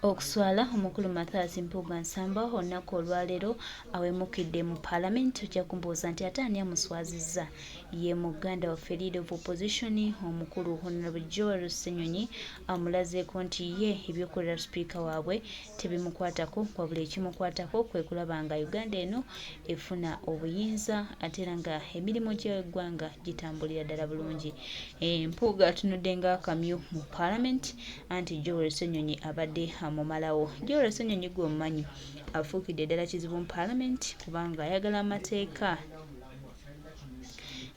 Okuswala omukulu Maaso Mpuga Nsamba olunaku olwaleero awemukidde mu Paalamenti. Ojja kumbuuza nti ate ani amuswazizza? Ye muganda waffe Leader of Opposition omukulu Honorable Joel Ssenyonyi amulazeeko nti ye ebyokulira sipiika waabwe tebimukwatako, wabula ekimukwatako kwe kulaba nga Uganda eno efuna obuyinza ate era nga emirimu gy'eggwanga gitambulira ddala bulungi. Mpuga atunudde ng'akamyu mu Paalamenti anti Joel Ssenyonyi abadde amumalawo. Joel Ssenyonyi gw'omumanyi afuukidde ddala kizibu mu Paalamenti kubanga ayagala amateeka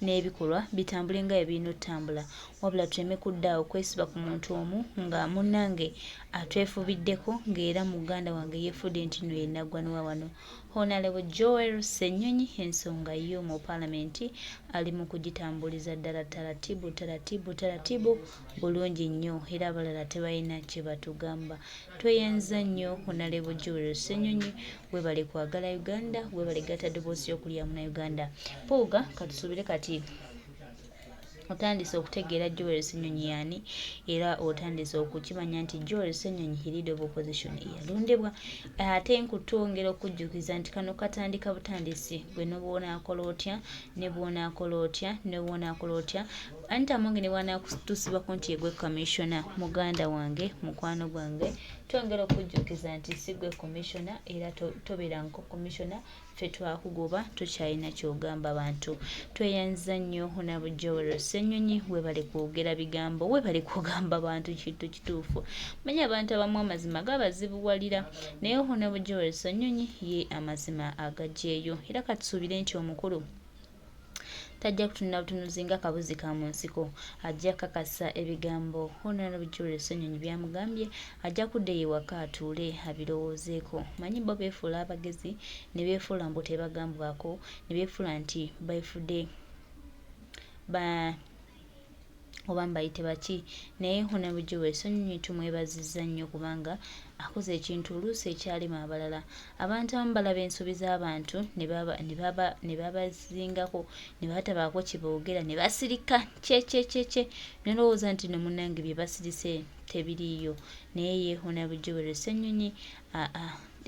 n'ebikolwa bitambule nga ebirina otambula, wabula tuleme kuddaawo kwesiba ku muntu omu nga munnange atwefubiddeko ng'era muganda wange yeefudde nti nno yennaggwa n'wa wano. Honorable Joel Ssenyonyi ensonga yo mu Paalamenti ali mu kugitambuliza ddala taratibu bulungi nnyo era abalala tebalina kye batugamba. Tweyanza nnyo Honorable Joel Ssenyonyi, weebale kwagala Uganda, weebale gatta ddoboozi y'okulya Munnayuganda. Mpuga katusuubire kati otandise okutegeera Joel Ssenyonyi yani era otandise okukimanya nti Joel Ssenyonyi Leader of Opposition yalondebwa. Ate nkutwongera okujjukiza nti kano katandika butandisi gwe n'obwonaakola otya ne bwonaakola otya ne bwonaakola otya anti amonge ne bwanaakutusibako nti yegwe commissioner muganda wange mukwano gwange, twongera okujjukiza nti si gwe commissioner era tobeeranko commissioner, ffe twakugoba tokyalina ky'ogamba abantu. Tweyanza nnyo Honorable Joel Ssenyonyi, weebale kwogera bigambo, weebale kugamba bantu kintu kituufu. Manyi abantu abamu amazima gabazibuwalira naye Honorable Joel Ssenyonyi ye amazima agaggyeeyo era katusuubire nti omukulu tajja kutunula butunuzi nga kabuzi ka mu nsiko, ajja kakasa ebigambo Honorable Joel Ssenyonyi byamugambye, ajja kudda ewaka atuule abirowoozeeko. Manyi bo beefuula abagezi ne beefuula mbu tebagambwako, ne beefuula nti beefudde oba mbayite baki, naye Honorable Joel Ssenyonyi tumwebazizza nnyo kubanga akoze ekintu oluusi ekyalimu abalala. Abantu abamu balaba ensobi z'abantu ne babazingako ne batabaako kye boogera ne basirika kye nolowooza nti no munnange bye basirise tebiriiyo, naye ye Honorable Joel Ssenyonyi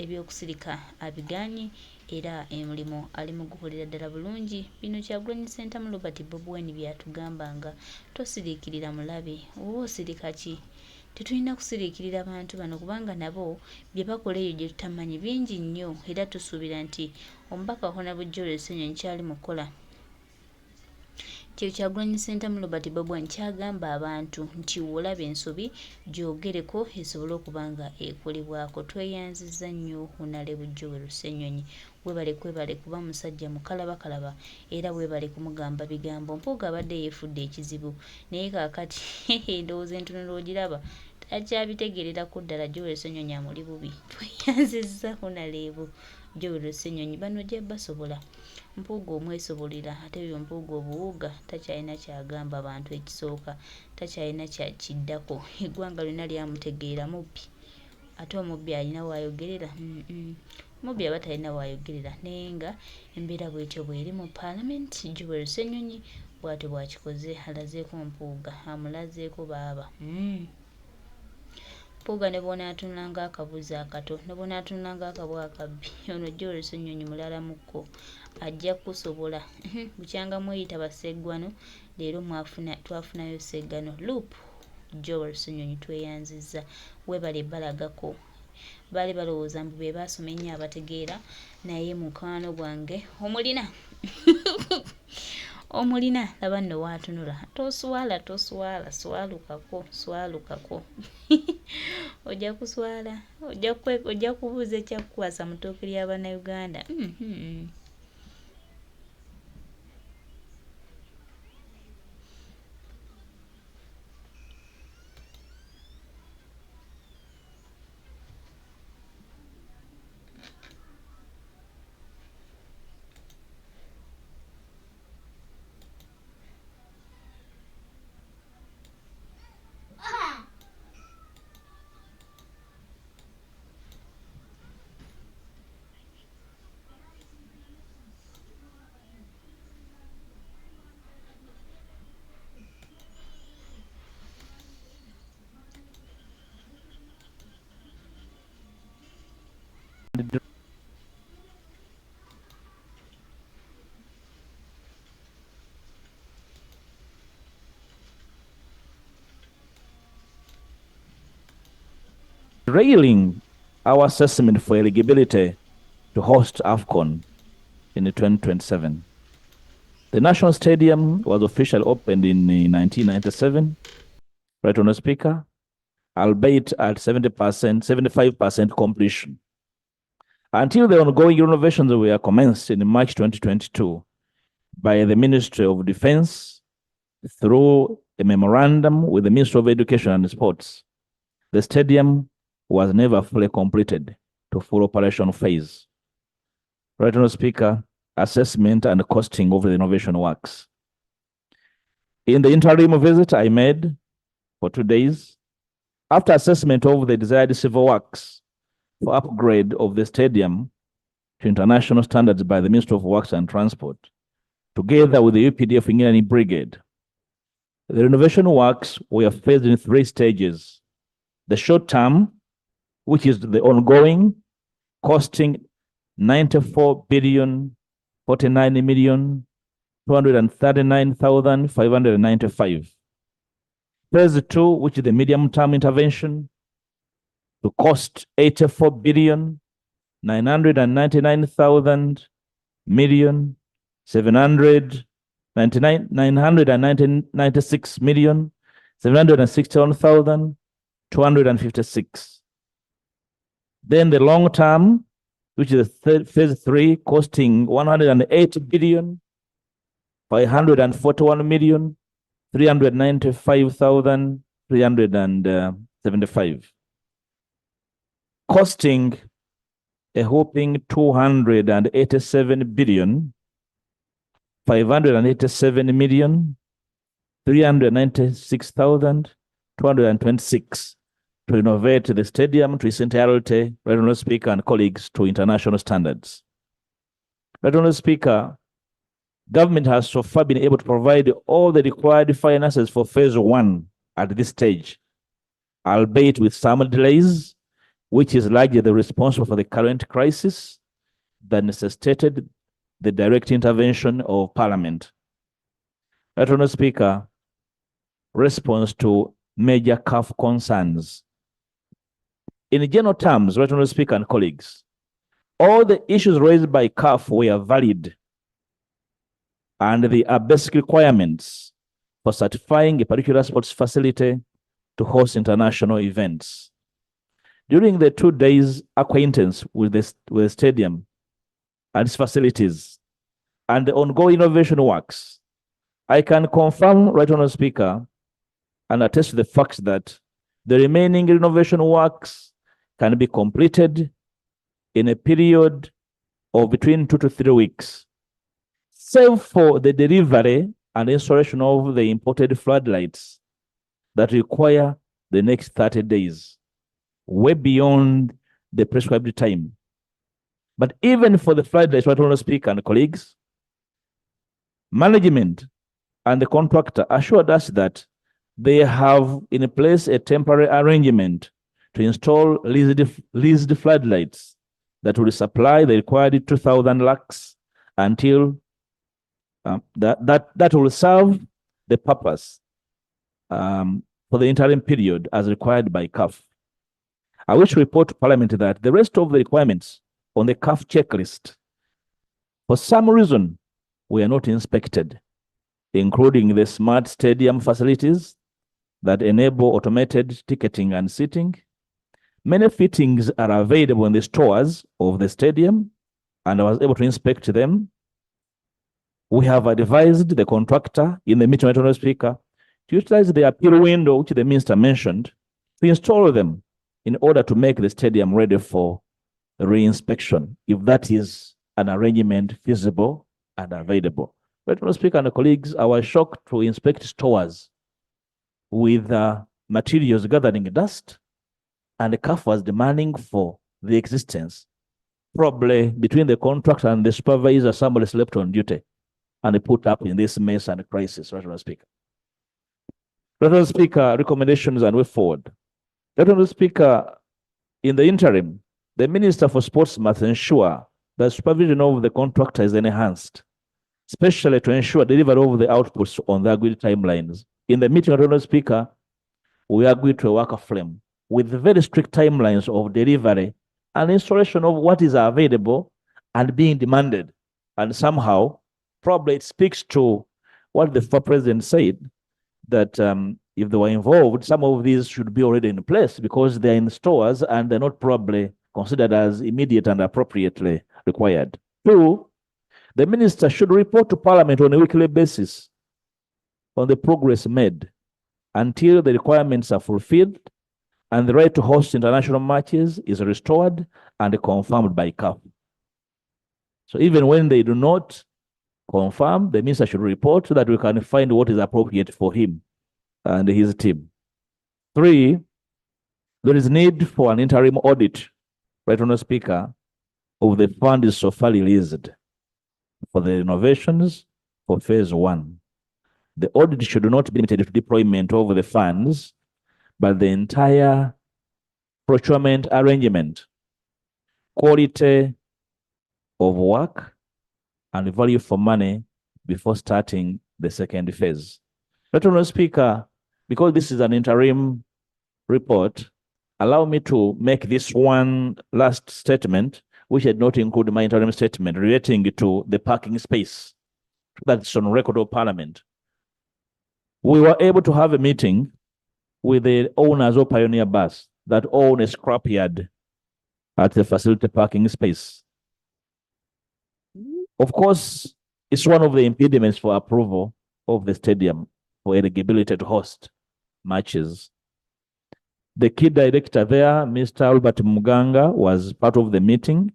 ebyokusirika abigaanye era emirimu ali mu gukolera ddala bulungi. Bino Kyagulanyi Ssentamu Robert Bobi Wine byatugambanga, tosiriikirira mulabe, oba osirika ki? Tetulina kusiriikirira abantu bano kubanga nabo bye bakola eyo gye tutamanyi bingi nnyo era tusuubira nti omubaka Honorable Joel Ssenyonyi kyali mu kukola Kyagulanyi Ssentamu Robert Bobi Wine kyagamba abantu nti olaba ensobi gyogereko esobole okuba nga ekolebwako. Tweyanzizza nnyo Honorable Joel Ssenyonyi, weebale kuba musajja mukalabakalaba era weebale kumugamba bigambo. Mpuga abadde yeefudde ekizibu naye kaakati endowooza entunula ogiraba takyabitegeererako ddala. Joel Ssenyonyi amuli bubi. Tweyanzizza Honorable Joel Ssenyonyi, bano gye basobola. Mpuga omwesobolera ate byo Mpuga obuwuga takyalina kyagamba bantu. Ekisooka takyalina kyakiddako, eggwanga lyonna lyamutegeera mubbi, ate omubbi alina waayogerera. Mubbi aba talina waayogerera naye nga embeera bwetyo bw'eri mu Paalamenti. Joel Ssenyonyi bw'atyo bw'akikoze, alazeeko Mpuga, amulazeeko baaba. Mpuga ne bw'onaatunula ng'akabuzi akato, ne bw'onaatunula ng'akabwa akabbi, ono Joel Ssenyonyi mulala mukko, ajja kusobola. Bukyanga mweyita basseggwano, leero twafunayo sseggano. Loop Joel Ssenyonyi tweyanzizza, weebale balagako. Baali balowooza mbu be baasoma ennyo abategeera, naye mukwano gwange omulina laba nno waatunula. Toswala swalukako ojja kuswala, ojja kubuuza ekyakukwasa mu ttooke ly'Abannayuganda. Railing our assessment for eligibility to host AFCON in 2027. The National Stadium was officially opened in 1997, right, Honourable Speaker, albeit at 70%, 75% completion. Until the ongoing renovations were commenced in March 2022 by the Ministry of Defense through a memorandum with the Ministry of Education and Sports, the stadium was never fully completed to full operation phase. Right, Honourable Speaker, assessment and costing of the renovation works. In the interim visit I made for 2 days, after assessment of the desired civil works for upgrade of the stadium to international standards by the Ministry of Works and Transport, together with the UPDF Engineering Brigade, the renovation works were phased in 3 stages. The short term, which is the ongoing, costing 94 billion 49 million 239,595. Phase 2, which is the medium term intervention, to cost 84 billion 999,000 million 996 million 761,256. Then the long term, which is phase 3, costing 108 billion 541 million 395,375, costing a whopping 287 billion 587 million 396,226 to renovate the stadium to its entirety, Right Honourable Speaker and colleagues, to international standards. Right Honourable Speaker, government has so far been able to provide all the required finances for phase 1 at this stage, albeit with some delays, which is largely the responsible for the current crisis that necessitated the direct intervention of Parliament. Right Honourable Speaker, response to major CAF concerns. In general terms, Right Honourable Speaker and colleagues, all the issues raised by CAF were valid, and they are basic requirements for certifying a particular sports facility to host international events. During the 2 days acquaintance with the stadium and its facilities and the ongoing innovation works, I can confirm, Right Honourable Speaker, and attest to the fact that the remaining renovation works can be completed in a period of between 2 to 3 weeks, save for the delivery and installation of the imported floodlights that require the next 30 days, way beyond the prescribed time. But even for the floodlights, Right Honourable Speaker and colleagues, management and the contractor assured us that they have in place a temporary arrangement to install leased floodlights that will supply the required 2,000 lakhs until that will serve the purpose for the interim period as required by CAF. I wish to report to Parliament that the rest of the requirements on the CAF checklist, for some reason, were not inspected, including the smart stadium facilities that enable automated ticketing and seating. Many fittings are available in the stores of the stadium, and I was able to inspect them. We have advised the contractor in the meeting, Honourable Speaker, to utilize the appeal window, which the Minister mentioned, to install them in order to make the stadium ready for re-inspection, if that is an arrangement feasible and available. But, Honourable Speaker and colleagues, I was shocked to inspect stores with materials gathering dust, and the CAF was demanding for the existence. Probably between the contractor and the supervisor, somebody slept on duty and they put up in this mess and crisis, Right Honourable Speaker. Right Honourable Speaker, recommendations and way forward. Right Honourable Speaker, in the interim, the Minister for Sports must ensure that supervision of the contractor is enhanced, especially to ensure delivery of the outputs on the agreed timelines. In the meeting, Right Honourable Speaker, we agreed to a worker frame with very strict timelines of delivery and installation of what is available and being demanded. And somehow, probably it speaks to what the former president said, that if they were involved, some of these should be already in place because they're in stores and they're not probably considered as immediate and appropriately required. Two, the minister should report to Parliament on a weekly basis on the progress made until the requirements are fulfilled and the right to host international matches is restored and confirmed by CAF. So even when they do not confirm, the minister should report so that we can find what is appropriate for him and his team. Three, there is need for an interim audit, Right Honourable Speaker, of the funds so far released for the renovations for phase 1. The audit should not be limited to deployment of the funds, but the entire procurement arrangement, quality of work, and value for money before starting the second phase. Right Honourable Speaker, because this is an interim report, allow me to make this one last statement, which had not included my interim statement relating to the parking space that's on record of Parliament. We were able to have a meeting with the owners of Pioneer Bus that own a scrapyard at the facility parking space. Of course, it's one of the impediments for approval of the stadium for eligibility to host matches. The key director there, Mr. Albert Muganga, was part of the meeting,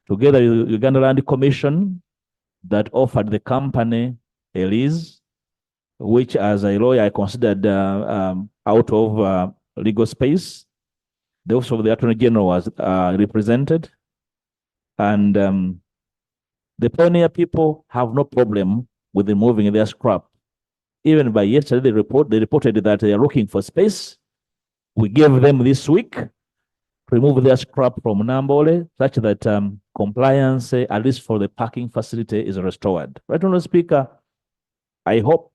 together with the Uganda Land Commission that offered the company a lease, which as a lawyer I considered out of legal space. The Office of the Attorney General was represented. And the Pioneer people have no problem with removing their scrap. Even by yesterday, they reported that they are looking for space. We gave them this week to remove their scrap from Nambole, such that compliance, at least for the parking facility, is restored. Right, Honourable Speaker, I hope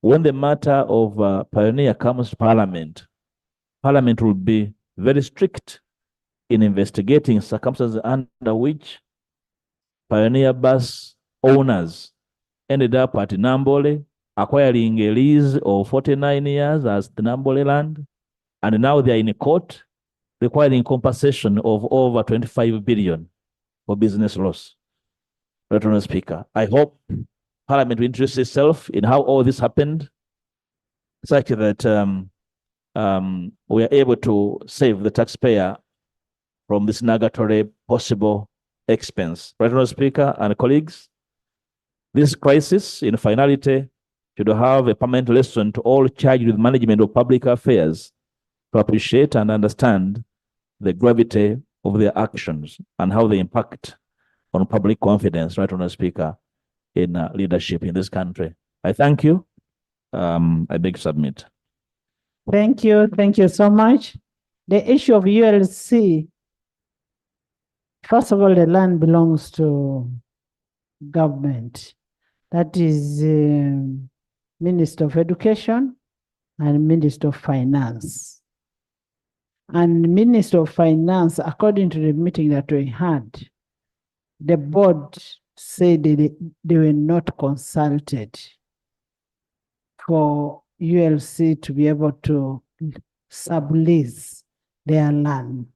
when the matter of Pioneer comes to Parliament, Parliament will be very strict in investigating circumstances under which Pioneer bus owners ended up at Nambole, acquiring a lease of 49 years as the Nambole land, and now they are in court requiring compensation of over 25 billion for business loss. Right, Honourable Speaker, I hope Parliament will interest itself in how all this happened, such that we are able to save the taxpayer from this nugatory possible expense. Right, Honourable Speaker and colleagues, this crisis, in finality, should have a permanent lesson to all charged with management of public affairs to appreciate and understand the gravity of their actions and how they impact on public confidence, Right, Honourable Speaker, in leadership in this country. I thank you. I beg to submit. Thank you. Thank you so much. The issue of ULC, first of all, the land belongs to government. That is Minister of Education and Minister of Finance. And Minister of Finance, according to the meeting that we had, the board said they were not consulted for ULC to be able to sublease their land.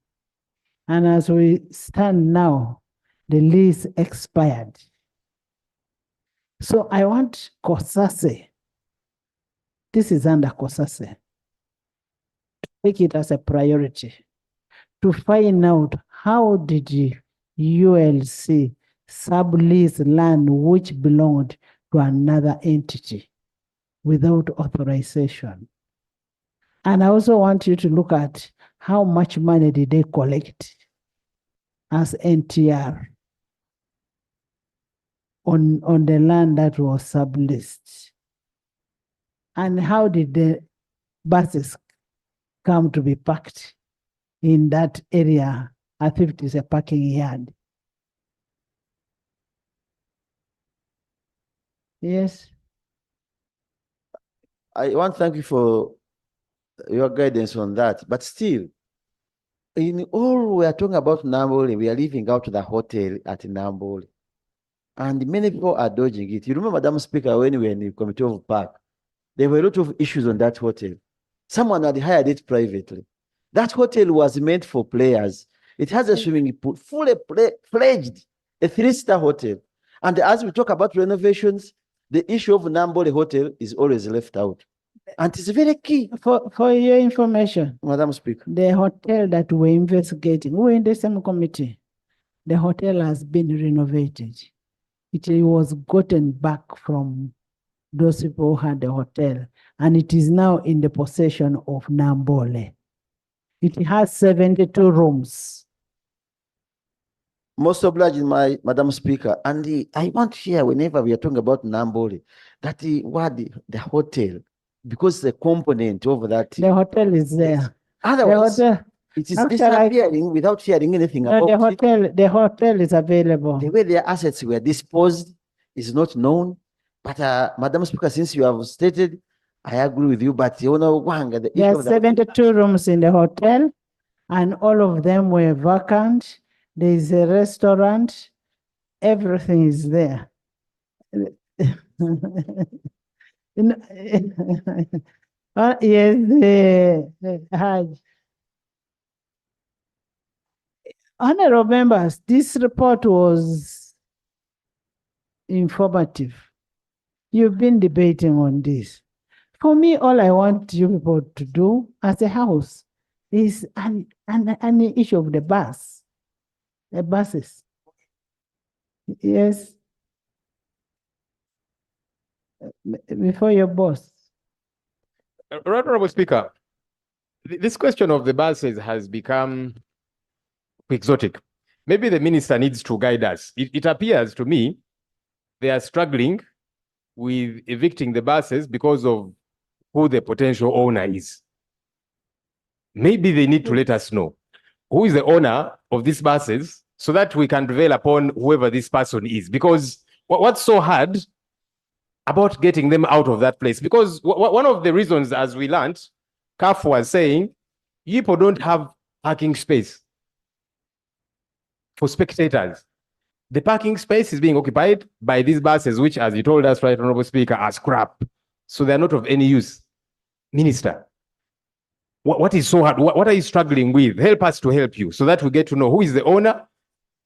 And as we stand now, the lease expired. So I want COSASE, this is under COSASE, take it as a priority to find out how did ULC sublease land which belonged to another entity without authorization. And I also want you to look at how much money did they collect as NTR on the land that was subleased. And how did the buses come to be parked in that area as if it is a parking yard? Yes. I want to thank you for your guidance on that. But still, in all we are talking about Nambole, we are leaving out the hotel at Nambole. And many people are dodging it. You remember, Madam Speaker, when we were in the Committee of Park, there were a lot of issues on that hotel. Someone had hired it privately. That hotel was meant for players. It has a swimming pool, fully fledged, a 3-star hotel. And as we talk about renovations, the issue of Nambole Hotel is always left out. And it's very key. For your information, Madam Speaker. the hotel that we're investigating, we're in the same committee. The hotel has been renovated. It was gotten back from those people who had the hotel, and it is now in the possession of Nambole. It has 72 rooms. Most obliged, Madam Speaker. And I want to hear, whenever we are talking about Nambole, that the hotel, because the component of that. The hotel is there. Otherwise, the hotel, it is actually, disappearing without hearing anything no, about it. the hotel is available. The way their assets were disposed is not known. But Madam Speaker, since you have stated, I agree with you. But you know, the There issue are of the 72 rooms in the hotel, and all of them were vacant. There is a restaurant. Everything is there. Yes, Haj. Honorable members, this report was informative. You've been debating on this. For me, all I want you people to do as a house is an issue of the bus, the buses. Yes. Before your boss. Honorable Speaker, this question of the buses has become exotic. Maybe the minister needs to guide us. It appears to me they are struggling with evicting the buses because of who the potential owner is. Maybe they need to let us know who is the owner of these buses so that we can prevail upon whoever this person is. Because what's so hard about getting them out of that place? Because one of the reasons, as we learned, CAF was saying, people don't have parking space for spectators. The parking space is being occupied by these buses, which, as you told us, right, Honorable Speaker, are scrap. So they're not of any use. Minister, what is so hard? What are you struggling with? Help us to help you so that we get to know who is the owner.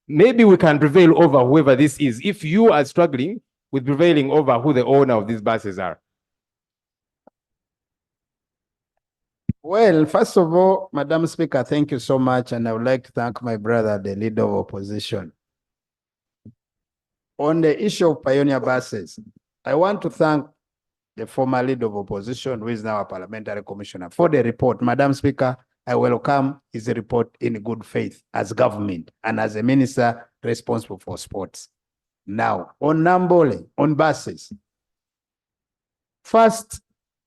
Maybe we can prevail over whoever this is if you are struggling with prevailing over who the owner of these buses are. Well, first of all, Madam Speaker, thank you so much. And I would like to thank my brother, the leader of opposition. On the issue of pioneer buses, I want to thank the former leader of opposition, who is now a parliamentary commissioner, for the report. Madam Speaker, I welcome his report in good faith as government and as a minister responsible for sports. Now, on Nambole, on buses. First,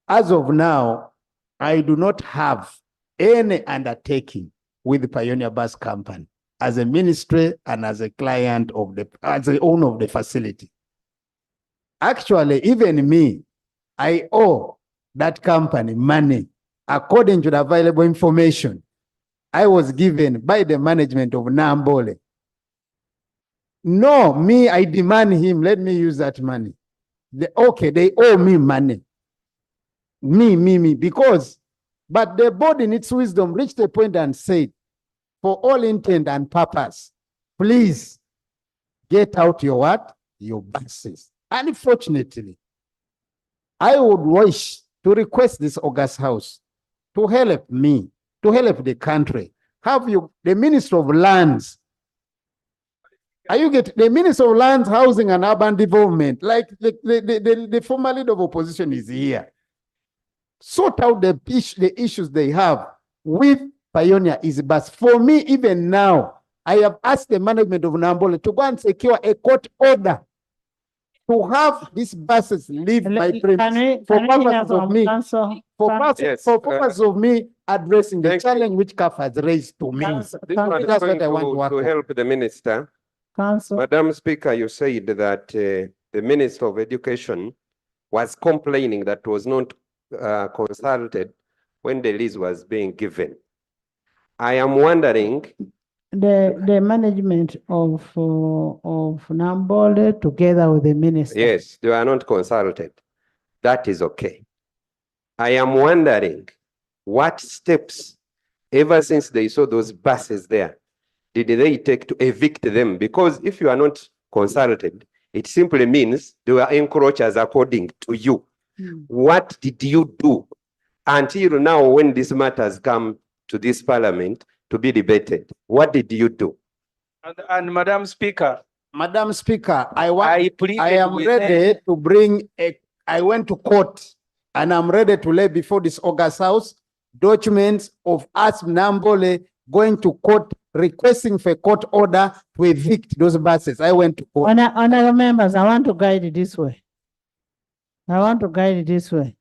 as of now, I do not have any undertaking with the Pioneer Bus Company as a ministry and as a client of as the owner of the facility. Actually, even me, I owe that company money according to the available information I was given by the management of Nambole. No, me, I demand him, let me use that money. Okay, they owe me money. Me, because, but the board in its wisdom reached a point and said, for all intent and purpose, please get out your what? Your buses. Unfortunately, I would wish to request this August House to help me, to help the country. Have you, the Minister of Lands, are you get the Minister of Lands, Housing and Urban Development, like the former leader of opposition is here. Sort out the issues they have with Pioneer Easy Bus. For me, even now, I have asked the management of Nambole to go and secure a court order to have these buses leave my premises for purposes of me, for purposes of me addressing the challenge which CAF has raised to me. That's what I want to help the minister. Council. Madam Speaker, you said that the Minister of Education was complaining that was not consulted when the lease was being given. I am wondering, The management of Nambole together with the minister. yes, they are not consulted. That is okay. I am wondering what steps, ever since they saw those buses there, did they take to evict them? Because if you are not consulted, it simply means they were encroachers according to you. What did you do until now when this matter has come to this parliament to be debated? What did you do? And Madam Speaker, Madam Speaker, I pleaded am with ready to bring I went to court and I'm ready to lay before this August House documents of us Nambole going to court requesting for a court order to evict those buses. I went to court. Honorable members, I want to guide it this way. I want to guide it this way.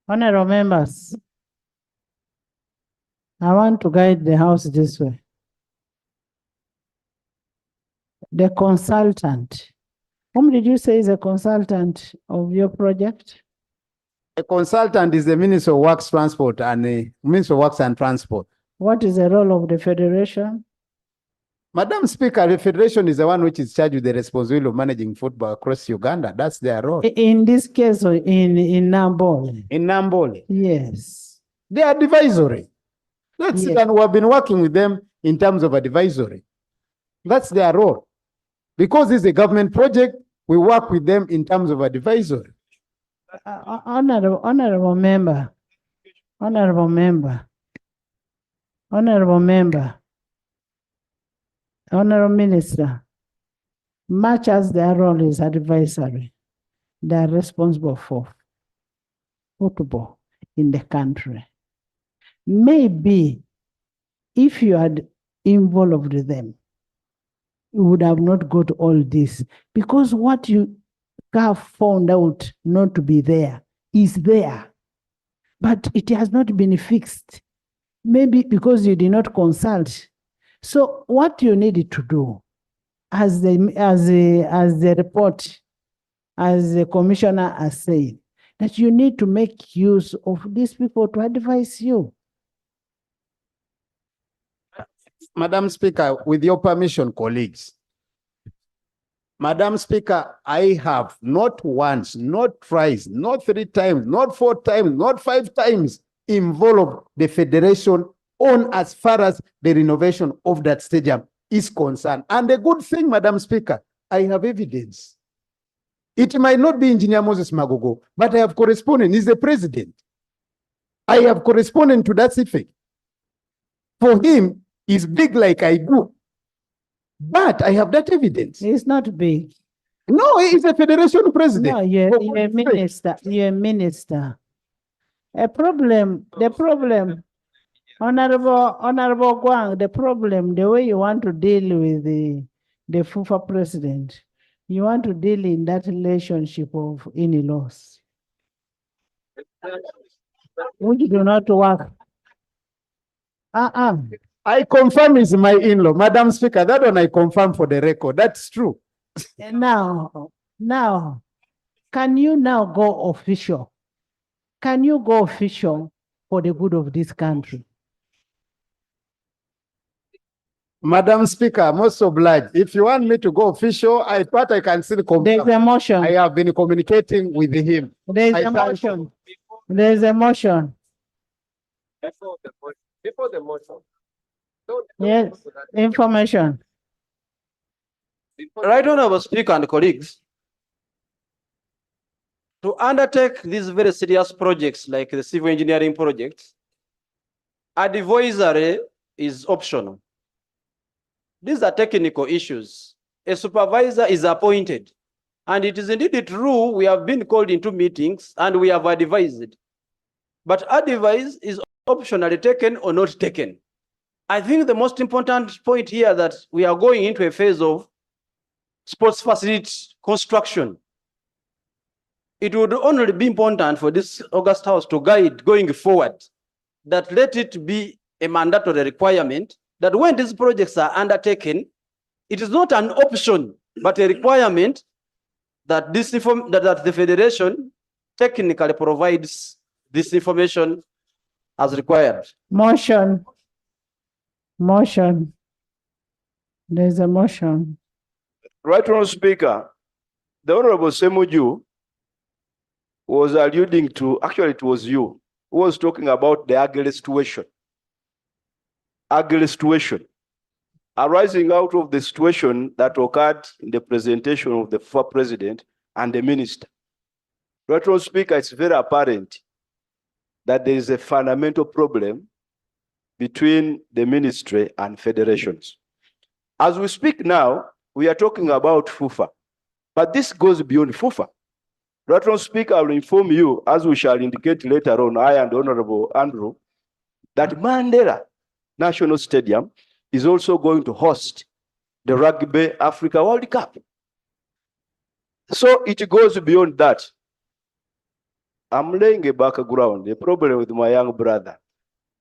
Honorable members, I want to guide the House this way. The consultant. Whom did you say is a consultant of your project? A consultant is the Minister of Works, Transport and Minister of Works and Transport. What is the role of the Federation? Madam Speaker, the Federation is the one which is charged with the responsibility of managing football across Uganda. That's their role. In this case, or in Nambole? In Nambole. Yes. They are advisory. That's it, Yes. and we have been working with them in terms of advisory. That's their role. Because it's a government project, we work with them in terms of advisory. Honorable member, honorable minister, much as their role is advisory, they are responsible for football in the country. Maybe if you had involved them, you would have not got all this, because what you have found out not to be there is there, but it has not been fixed. Maybe because you did not consult. So what you need to do, as the report, as the commissioner has said, that you need to make use of these people to advise you. Madam Speaker, with your permission, colleagues. Madam Speaker, I have not once, not twice, not 3 times, not 4 times, not 5 times involved the Federation on as far as the renovation of that stadium is concerned. And the good thing, Madam Speaker, I have evidence. It might not be Engineer Moses Magogo, but I have correspondent. He's the president. I have correspondent to that effect. For him, he's big like I do. But I have that evidence. It's not big. No, he's a federation president. No, you're a minister. You're a minister. The problem, Honorable Guang, the problem, the way you want to deal with the FUFA president, you want to deal in that relationship of in-laws, which do not work. I confirm is my in-law. Madam Speaker, that one I confirm for the record. That's true. Now, can you now go official? Can you go official for the good of this country? Madam Speaker, most obliged. If you want me to go official, I thought I can still confirm. There's a motion. I have been communicating with him. There's a motion. There's a motion. Before the motion. Yes, information. Right Honorable Speaker and colleagues, to undertake these very serious projects like the civil engineering projects, advisory is optional. These are technical issues. A supervisor is appointed, and it is indeed true we have been called into meetings and we have advised. But advice is optionally taken or not taken. I think the most important point here that we are going into a phase of sports facility construction. It would only be important for this August House to guide going forward that let it be a mandatory requirement that when these projects are undertaken, it is not an option, but a requirement that that the Federation technically provides this information as required. Motion. Motion. There's a motion. Right Honourable Speaker, the Honourable Semuju was alluding to, actually it was you, who was talking about the ugly situation. Ugly situation. Arising out of the situation that occurred in the presentation of the former president and the minister. Right Honourable Speaker, it's very apparent that there is a fundamental problem between the ministry and federations. As we speak now, we are talking about FUFA, but this goes beyond FUFA. Right Honourable Speaker, I will inform you, as we shall indicate later on, I and Honourable Andrew, that Mandela National Stadium is also going to host the Rugby Africa World Cup. So it goes beyond that. I'm laying a background, a problem with my young brother.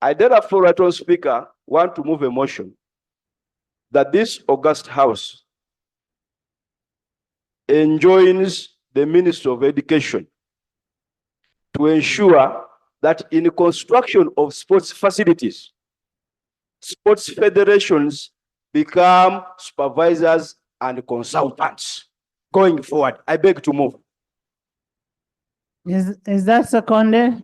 I therefore, Right Honourable Speaker, want to move a motion that this august house enjoins the Minister of Education to ensure that in construction of sports facilities, sports federations become supervisors and consultants going forward. I beg to move. Is that seconded?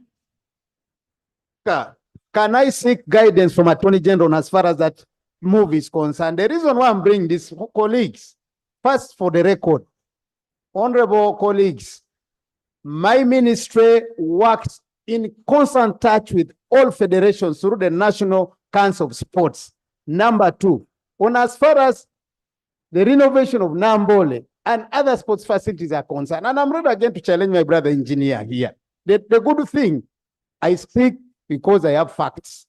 Can I seek guidance from Attorney General as far as that move is concerned? The reason why I'm bringing this, colleagues, first for the record, honorable colleagues, my ministry works in constant touch with all federations through the National Council of Sports. Number two, on as far as the renovation of Nambole and other sports facilities are concerned, and I'm not again to challenge my brother engineer here. The good thing, I speak because I have facts.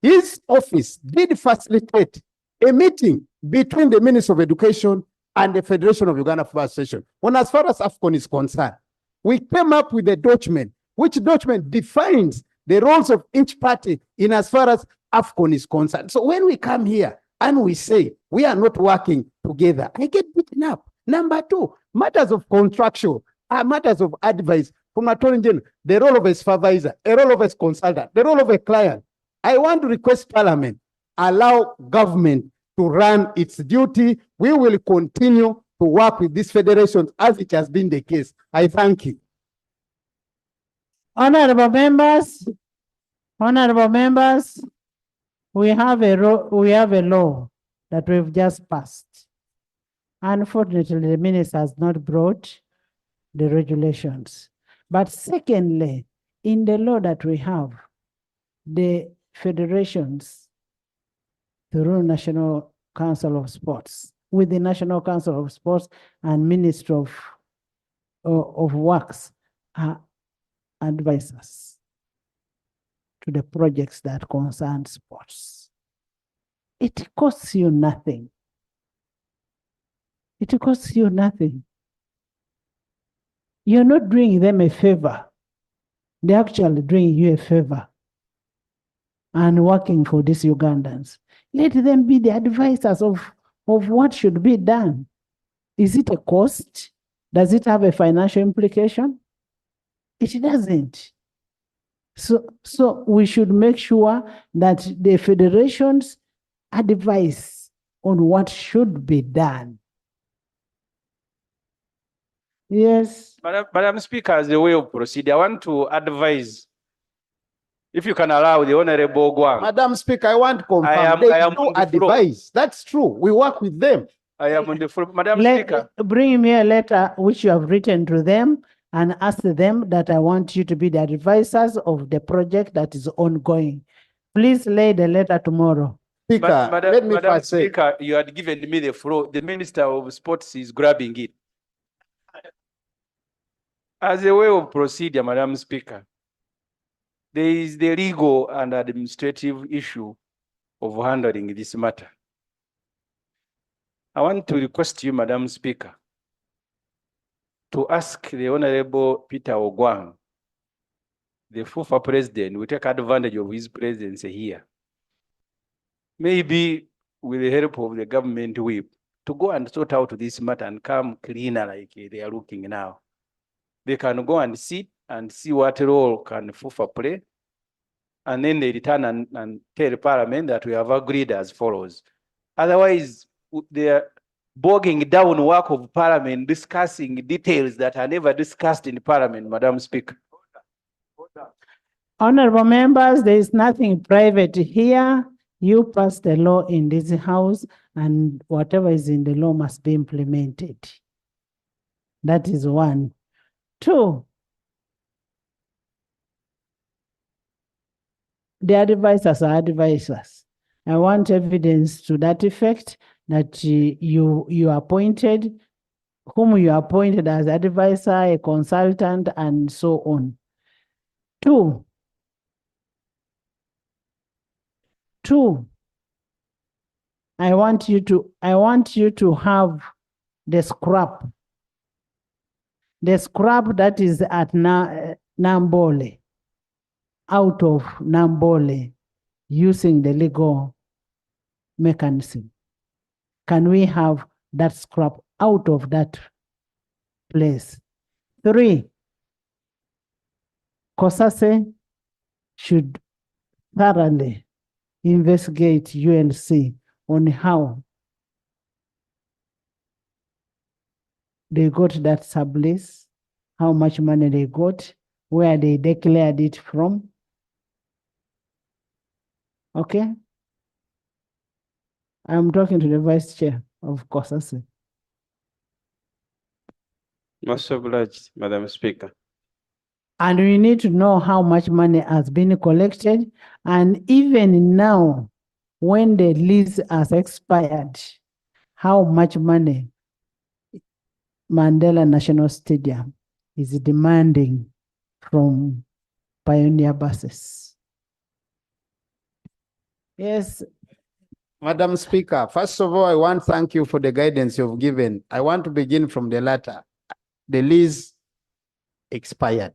His office did facilitate a meeting between the Minister of Education and the Federation of Uganda Football Association. When as far as AFCON is concerned, we came up with a document, which document defines the roles of each party in as far as AFCON is concerned. So when we come here and we say we are not working together, I get beaten up. Number two, matters of contractual, matters of advice from Attorney General, the role of a supervisor, a role of a consultant, the role of a client. I want to request Parliament, allow government to run its duty. We will continue to work with these federations as it has been the case. I thank you. Honorable members, we have a law that we've just passed. Unfortunately, the minister has not brought the regulations. But secondly, in the law that we have, the federations through National Council of Sports, with the National Council of Sports and Ministry of Works are advisors to the projects that concern sports. It costs you nothing. It costs you nothing. You're not doing them a favor. They're actually doing you a favor and working for these Ugandans. Let them be the advisors of what should be done. Is it a cost? Does it have a financial implication? It doesn't. So we should make sure that the federations advise on what should be done. Yes. Madam Speaker, as a way of procedure, I want to advise, if you can allow the Honorable Gwang. Madam Speaker, I want to confirm. They do advise. That's true. We work with them. I am on the floor. Madam Speaker. Bring me a letter which you have written to them and ask them that I want you to be the advisors of the project that is ongoing. Please lay the letter tomorrow. Speaker, let me Madam first say. Speaker, you had given me the floor. The Minister of Sports is grabbing it. As a way of procedure, Madam Speaker, there is the legal and administrative issue of handling this matter. I want to request you, Madam Speaker, to ask the Honorable Peter Ogwang, the FUFA president, will take advantage of his presence here. Maybe with the help of the government whip, to go and sort out this matter and come cleaner like they are looking now. They can go and sit and see what role can FUFA play. And then they return and tell Parliament that we have agreed as follows. Otherwise, they are bogging down work of Parliament, discussing details that are never discussed in Parliament, Madam Speaker. Honorable members, there is nothing private here. You pass the law in this house, and whatever is in the law must be implemented. That is one. Two, the advisors are advisors. I want evidence to that effect that you appointed, whom you appointed as advisor, a consultant, and so on. Two, I want you to have the scrap that is at Nambole, out of Nambole, using the legal mechanism. Can we have that scrap out of that place? Three, COSASE should thoroughly investigate UNC on how they got that sublease, how much money they got, where they declared it from. Okay? I'm talking to the Vice Chair of COSASE. Most obliged, Madam Speaker. And we need to know how much money has been collected. And even now, when the lease has expired, how much money Mandela National Stadium is demanding from Pioneer buses. Yes, Madam Speaker, first of all, I want to thank you for the guidance you've given. I want to begin from the latter. The lease expired.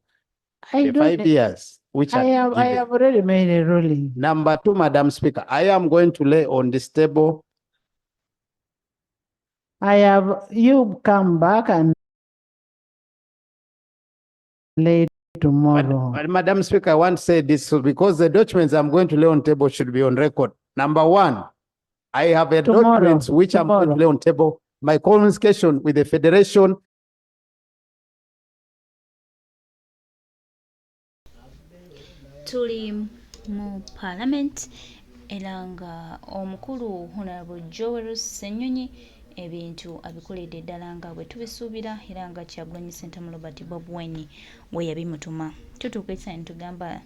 The 5 years, which I have already made a ruling. Number two, Madam Speaker, I am going to lay on this table. You come back and lay tomorrow. Madam Speaker, I want to say this because the documents I'm going to lay on table should be on record. Number one, I have a document which I'm going to lay on table. My communication with the Federation. Tuli mu Parliament era nga omukulu Honorable Joel Ssenyonyi ebintu abikoledde ddala nga bwe tubisuubira era nga Kyagulanyi Ssentamu Robert Bob Wine we yabimutuma. Tutuuka ekiseera ne tugamba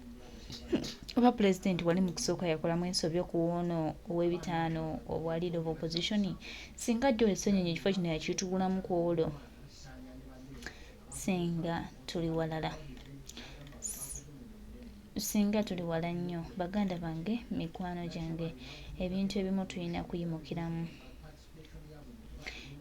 oba Pulezidenti wali mu kusooka yakolamu ensobi ku ono ow'ebitaano obwa Leader of Opposition singa Joel Ssenyonyi ekifo kino yakitugulamu ku olwo singa tuli walala. Singa tuli wala nnyo baganda bange mikwano gyange ebintu ebimu tulina kuyimukiramu.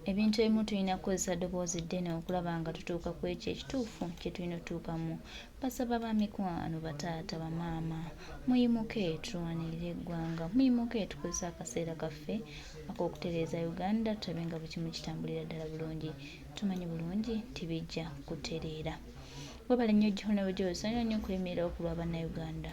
Ebintu ebimu tulina kukozesa ddoboozi ddene okulaba nga tutuuka ku ekyo ekituufu kye tulina otuukamu. Basaba ba mikwano bataata bamaama muyimuke tulwanirire eggwanga, muyimuke tukozesa akaseera kaffe ak'okutereeza Uganda tulabe nga buli kimu kitambulira ddala bulungi. Tumanyi bulungi tibijja kutereera. Webale nnyo Honorable Joel Ssenyonyi okuyimirira okulwa bannayuganda.